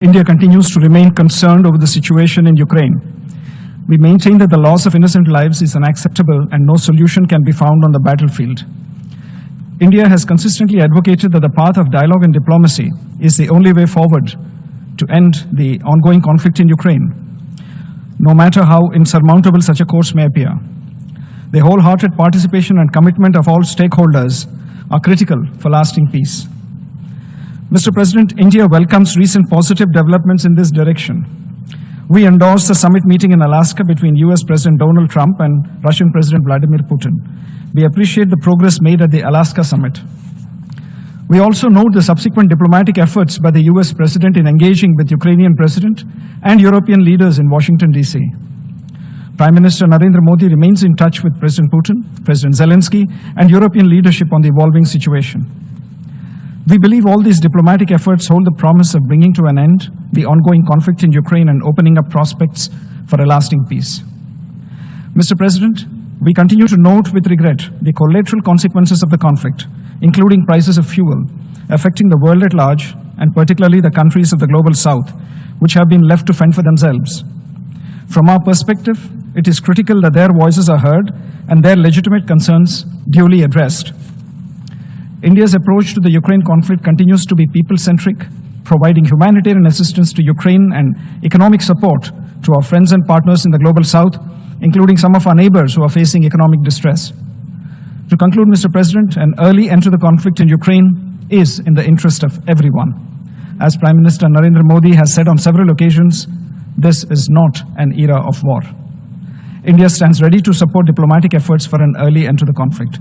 India continues to remain concerned over the situation in Ukraine. We maintain that the loss of innocent lives is unacceptable and no solution can be found on the battlefield. India has consistently advocated that the path of dialogue and diplomacy is the only way forward to end the ongoing conflict in Ukraine, no matter how insurmountable such a course may appear. The wholehearted participation and commitment of all stakeholders are critical for lasting peace. Mr. President, India welcomes recent positive developments in this direction. We endorse the summit meeting in Alaska between US President Donald Trump and Russian President Vladimir Putin. We appreciate the progress made at the Alaska summit. We also note the subsequent diplomatic efforts by the US President in engaging with Ukrainian President and European leaders in Washington, D.C. Prime Minister Narendra Modi remains in touch with President Putin, President Zelensky, and European leadership on the evolving situation. We believe all these diplomatic efforts hold the promise of bringing to an end the ongoing conflict in Ukraine and opening up prospects for a lasting peace. Mr. President, we continue to note with regret the collateral consequences of the conflict, including prices of fuel, affecting the world at large, and particularly the countries of the global south, which have been left to fend for themselves. From our perspective, it is critical that their voices are heard and their legitimate concerns duly addressed. India's approach to the Ukraine conflict continues to be people-centric, providing humanitarian assistance to Ukraine and economic support to our friends and partners in the global south, including some of our neighbors who are facing economic distress. To conclude, Mr. President, an early end to the conflict in Ukraine is in the interest of everyone. As Prime Minister Narendra Modi has said on several occasions, this is not an era of war. India stands ready to support diplomatic efforts for an early end to the conflict.